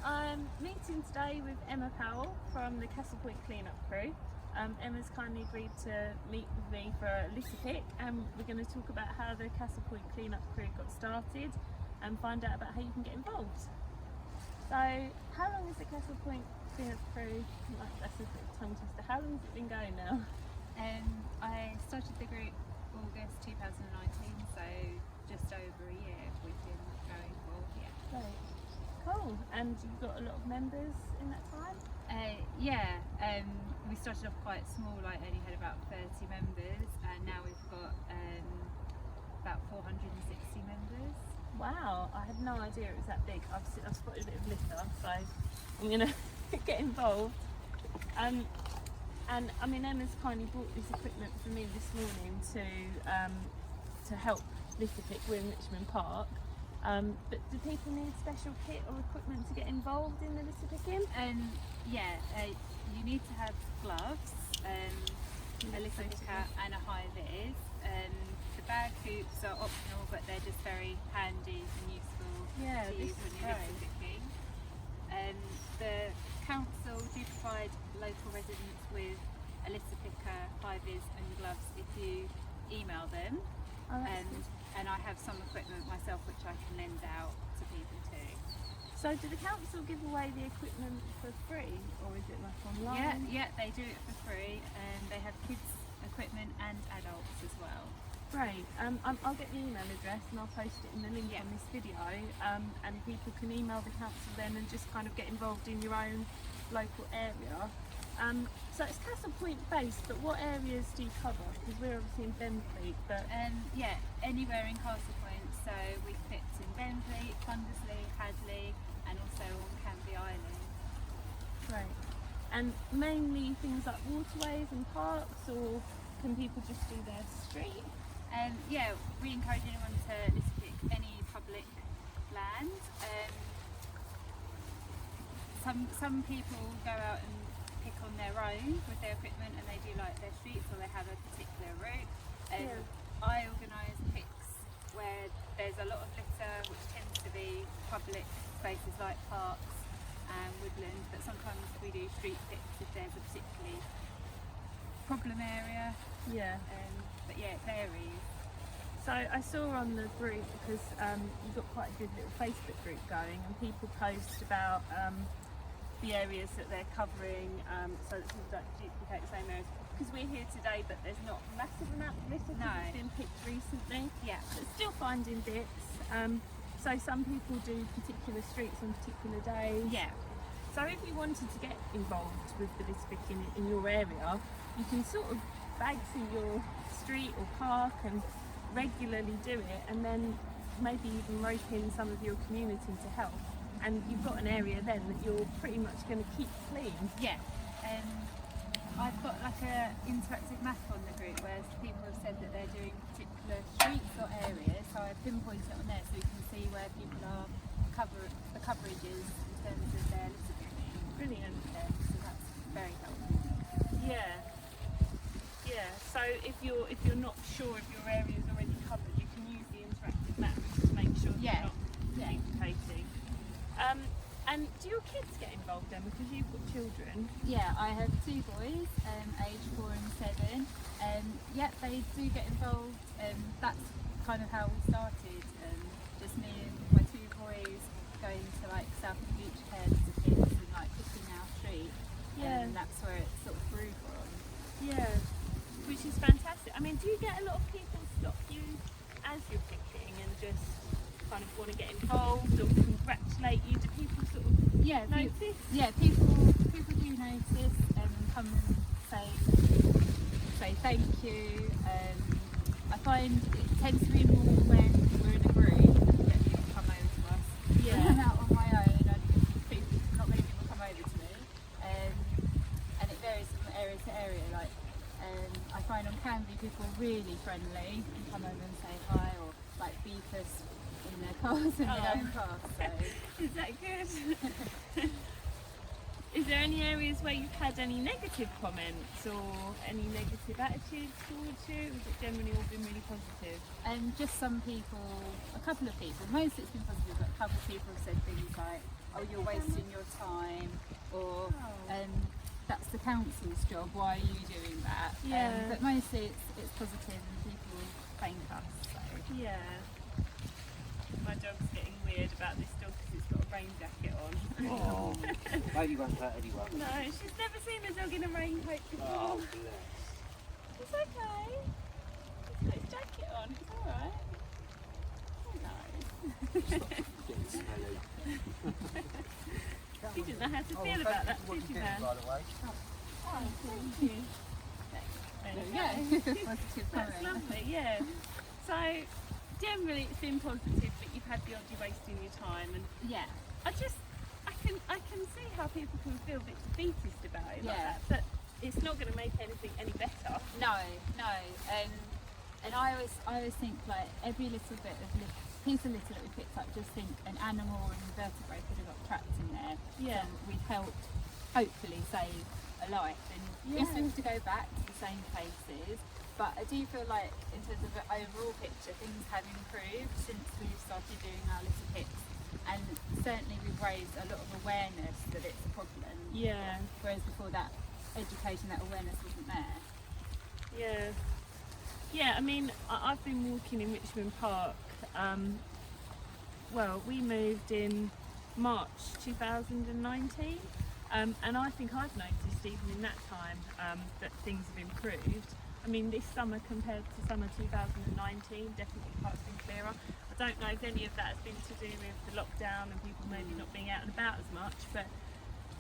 I'm meeting today with Emma Powell from the Castle Point cleanup crew. Emma's kindly agreed to meet with me for a litter pick, and we're going to talk about how the Castle Point cleanup crew got started and find out about how you can get involved. So, how long has the Castle Point cleanup crew, that's a bit of a tongue twister, how long has it been going now? I started the group August 2019, so just over a year we've been going for. Great. Cool. And you've got a lot of members in that time? We started off quite small, like only had about 30 members, and now we've got about 460 members. Wow, I had no idea it was that big. I've spotted a bit of litter, so I'm going to get involved. And I mean, Emma's kindly bought this equipment for me this morning to help litter pick. We're in Richmond Park. But do people need special kit or equipment to get involved in the litter picking? You need to have gloves, a litter picker and a high vis. The bag hoops are optional, but they're just very handy and useful to use when you're litter picking. The council do provide local residents with a litter picker, high vis and gloves if you email them. And I have some equipment myself which I can lend out to people too. So do the council give away the equipment for free, or is it like online? Yeah, they do it for free, and they have kids equipment and adults as well. Great. I'll get the email address and I'll post it in the link on this video, and people can email the council then and just kind of get involved in your own local area. So it's Castle Point based, but what areas do you cover? Because we're obviously in Benfleet, but anywhere in Castle Point. So we fit in Benfleet, Fundersley, Hadley, and also on Canby Island. Great. And mainly things like waterways and parks, or can people just do their street? We encourage anyone to litter pick any public land. Some people go out and pick on their own with their equipment, and they do like their streets, or they have a particular route. I organise picks where there's a lot of litter, which tends to be public spaces like parks and woodland, but sometimes we do street picks if there's a particularly problem area. But it varies. So I saw on the group, because you've got quite a good little Facebook group going, and people post about the areas that they're covering, so that people don't duplicate the same areas. Because we're here today, but there's not a massive amount of litter that's been picked recently. But still finding bits. So some people do particular streets on particular days. So if you wanted to get involved with the litter picking in your area, you can sort of bag to your street or park and regularly do it, and then maybe even rope in some of your community to help. And you've got an area then that you're pretty much going to keep clean. I've got like a interactive map on the group where people have said that they're doing particular streets or areas, so I pinpoint it on there so you can see where people are the coverages in terms of their litter picking. Brilliant. So that's very helpful. So if you're not sure if your area is already covered, you can use the interactive map to make sure you're not duplicating. And do your kids get involved then, because you've got children? I have two boys, aged 4 and 7. They do get involved. That's kind of how we started. Just me and my two boys going to like South Beach Care as a kids and like picking our street. And that's where it sort of grew from. Which is fantastic. I mean, do you get a lot of people stop you as you're picking and just kind of want to get involved or congratulate you? Do people sort of notice? People do notice and come and say thank you. I find it tends to be more when we're in a group that people come over to us. When I'm out on my own, not many people come over to me. And it varies from area to area. Like I find on Canby people are really friendly and come over and say hi, or like beep us in their cars and their own cars. So. Is that good? Is there any areas where you've had any negative comments or any negative attitudes towards you? Or has it generally all been really positive? Just some people, a couple of people, most it's been positive, but a couple of people have said things like, oh, you're wasting your time, or that's the council's job, why are you doing that? Yeah. But mostly it's positive and people thank us. So. Yeah. My dog's getting weird about this dog because it's got a rain jacket on. Oh, baby won't hurt anyone. No, she's never seen a dog in a raincoat before. Oh, bless. It's okay. He's got his jacket on. It's alright. Stop getting smelly. You didn't know how to feel about that, did you, man? By the way. Oh, thank you. There we go. Positive That's comment. lovely, yeah. So, generally it's been positive, but you've had the odd you're wasting your time, and Yeah. I can see how people can feel a bit defeatist about it like Yeah. that, but it's not going to make anything any better. No. And I always think like every little bit of piece of litter that we picked up, just think an animal or an invertebrate could have got trapped in there. Yeah. So we've helped hopefully save a life. And we still have to go back to the same places. But I do feel like in terms of the overall picture, things have improved since we've started doing our litter picks. And certainly we've raised a lot of awareness that it's a problem. Yeah. Whereas before that education, that awareness wasn't there. Yeah. Yeah, I mean, I've been walking in Richmond Park. Well, we moved in March 2019, and I think I've noticed even in that time that things have improved. I mean, this summer compared to summer 2019, definitely parts been clearer. I don't know if any of that has been to do with the lockdown and people maybe not being out and about as much, but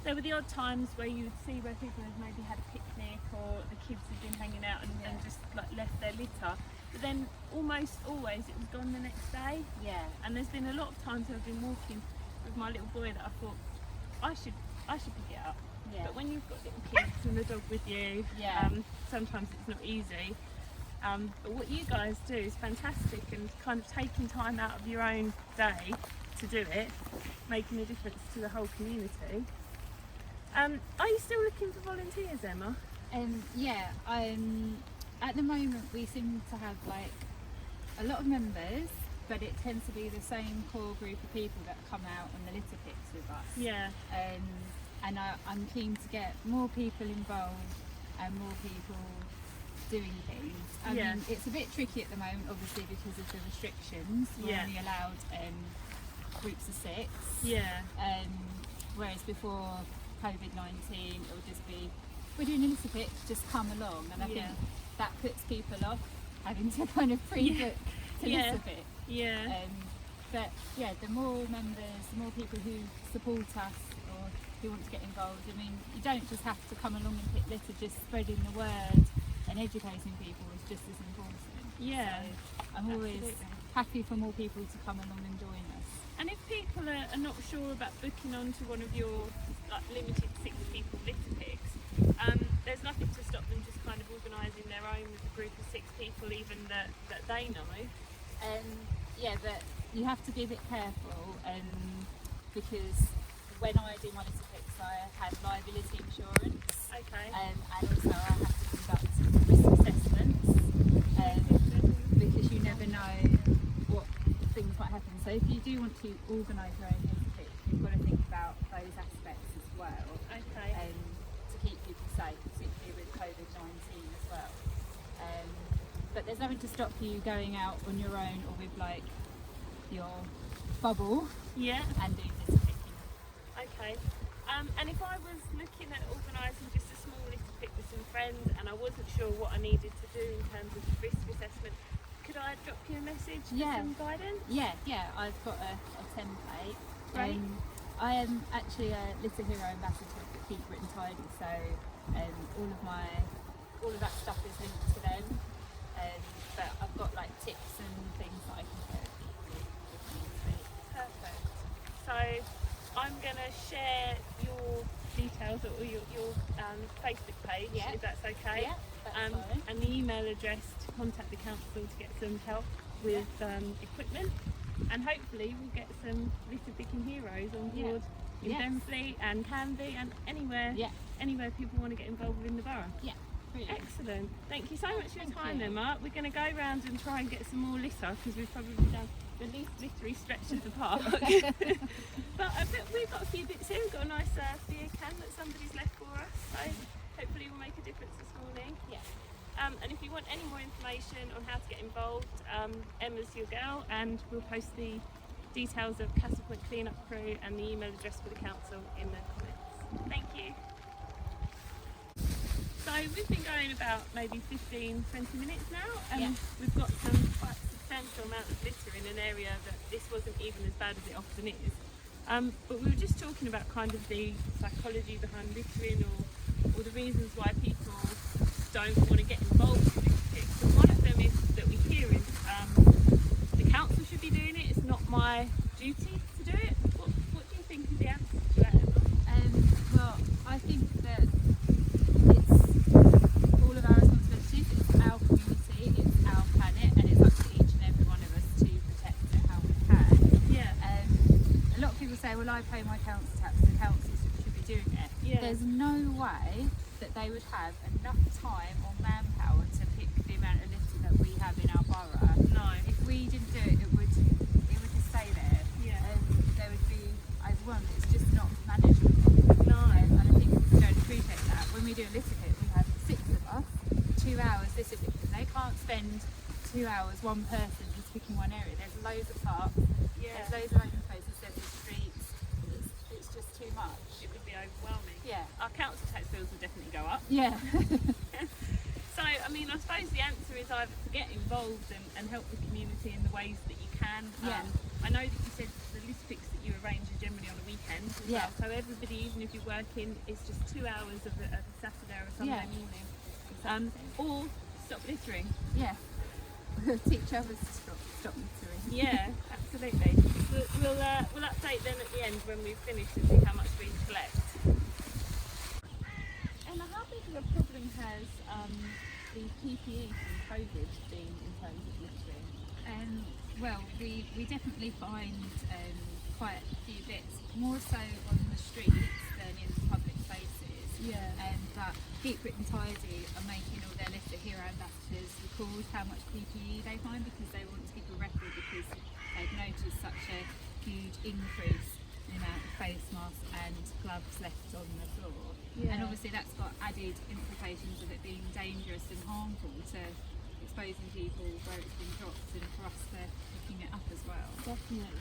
there were the odd times where you would see where people had maybe had a picnic or the kids had been hanging out and just like left their litter. But then almost always it was gone the next day. Yeah. And there's been a lot of times I've been walking with my little boy that I thought I should pick it up. Yeah. But when you've got little kids and the dog with you, sometimes it's not easy. But what you guys do is fantastic, and kind of taking time out of your own day to do it, making a difference to the whole community. Are you still looking for volunteers, Emma? Yeah, at the moment we seem to have like a lot of members, but it tends to be the same core group of people that come out on the litter picks with us. Yeah. And I'm keen to get more people involved and more people doing things. I mean, it's a bit tricky at the moment, obviously, because of the restrictions. We're only allowed groups of 6. Yeah. Whereas before COVID-19, it would just be, we're doing a litter pick, just come along. And I think that puts people off having to kind of pre-book to litter pick. Yeah. But yeah, the more members, the more people who support us or who want to get involved. I mean, you don't just have to come along and pick litter, just spreading the word and educating people is just as important. Yeah. So I'm always happy for more people to come along and join us. And if people are not sure about booking onto one of your like limited 6 people litter picks, there's nothing to stop them just kind of organising their own with a group of 6 people, even that they know. Yeah, but you have to be a bit careful, because when I do my litter picks, I have liability insurance. Okay. And also I have to conduct risk assessments, because you never know what things might happen. So if you do want to organise your own litter pick, you've got to think about those aspects as well. Okay. To keep people safe, particularly with COVID-19 as well. But there's nothing to stop you going out on your own or with like your bubble and doing litter picking. Okay. And if I was looking at organising just a small litter pick with some friends and I wasn't sure what I needed to do in terms of risk assessment, could I drop you a message for some guidance? Yeah, I've got a template. Great. I am actually a Litter Hero ambassador for Keep Britain Tidy, so all of that stuff is linked to them. But I've got like tips and things that I can share with you. Perfect. So I'm going to share your details or your Facebook page, if that's okay. Yeah, that's fine. And the email address to contact the council to get some help with equipment. And hopefully we'll get some litter picking heroes on board in Benfleet and Canby and anywhere people want to get involved in the borough. Yeah. brilliant. Excellent. Thank you so much for your Thank time you. then, Mark. We're going to go around and try and get some more litter because we've probably done the least littery stretch of the park. But I bet we've got a few bits here. We've got a nice beer can that somebody's left for us. So hopefully we'll make a difference this morning. Yeah. And if you want any more information on how to get involved, Emma's your girl, and we'll post the details of Castle Point Cleanup Crew and the email address for the council in the comments. Thank you. So we've been going about maybe 15-20 minutes now, and Yeah. we've got some quite substantial amount of litter in an area that this wasn't even as bad as it often is. But we were just talking about kind of the psychology behind littering, or the reasons why people don't want to get involved with litter. So one of them is that we hear is the council should be doing it. It's not my duty to do it. What do you think is the answer to that, Emma? Well, I think that it's all of our responsibilities. It's our community, it's our planet, and it's up to each and every one of us to protect it how we can. Yeah. A lot of people say, well, I pay my council tax, the council should be doing it. Yeah. There's no way that they would have enough time or manpower to pick the amount of litter that we have in our borough. No. If we didn't do it, it would just stay there. Yeah. There would be overwhelmed. It's just not manageable. No. And I think people don't appreciate that. When we do a litter pick, we have 6 of us, 2 hours litter picking. They can't spend 2 hours, one person just picking one area. There's loads of parks, Yeah. there's loads of open spaces, there's the streets. It's just too much. It would be overwhelming. Yeah. Our council tax bills will definitely go up. Yeah. So, I mean, I suppose the answer is either to get involved and help the community in the ways that you can. Yeah. I know that you said the list picks that you arrange are generally on a weekend as Yeah. well. So everybody, even if you're working, it's just 2 hours of a Saturday or a Sunday Yeah. morning. Exactly. Or stop littering. Yeah. Teach others to stop littering. Yeah, absolutely. We'll update them at the end when we've finished and see how much we collect. And how big of a problem has the PPE from COVID been in terms of littering? Well, we definitely find quite a few bits, more so on the streets than in public places. Yeah. But Keep Britain Tidy are making all their litter hero ambassadors record how much PPE they find, because they want to keep a record, because they've noticed such a huge increase in the amount of face masks and gloves left on the floor. Yeah. And obviously that's got added implications of it being dangerous and harmful to exposing people where it's been dropped, and for us to picking it up as well. Definitely.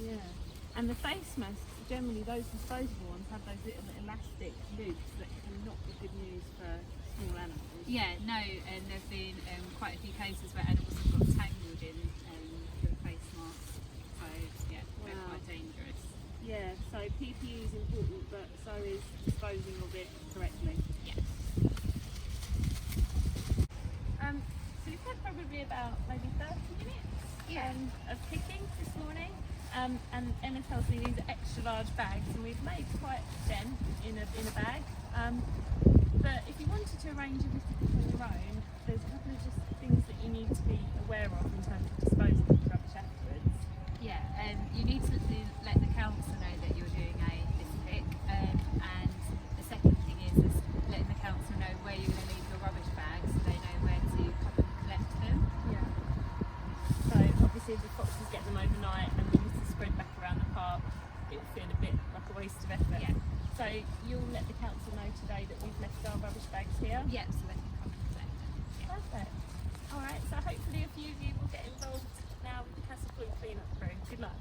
Yeah. And the face masks, generally those disposable ones have those little elastic loops that cannot be good news for small animals. Yeah, no, and there've been quite a few cases where animals have got tangled in the face masks. So yeah, they're Wow. quite dangerous. Yeah, so PPE is important, but so is disposing of it correctly. Yeah. So we've had probably about maybe 30 minutes Yeah. of picking this morning. And Emma tells me these are extra large bags, and we've made quite a dent in a bag. But if you wanted to arrange a litter pick on your own, there's a couple of just things that you need to be aware of in terms of disposing of rubbish afterwards. Yeah, you need to let the council know that you're doing a litter pick, and the second thing is letting the council know where you're going to leave your rubbish bags, so they know where to come and collect them. Yeah. So obviously if the foxes get them overnight and the litter spread back around the park, it will feel a bit like a waste of effort. Yeah. So you'll let the council know today that we've left our rubbish bags here? Yeah, so they can come and collect them. Yeah. Perfect. Alright, so hopefully a few of you will get involved now with the Castle Point Cleanup Crew. Good luck.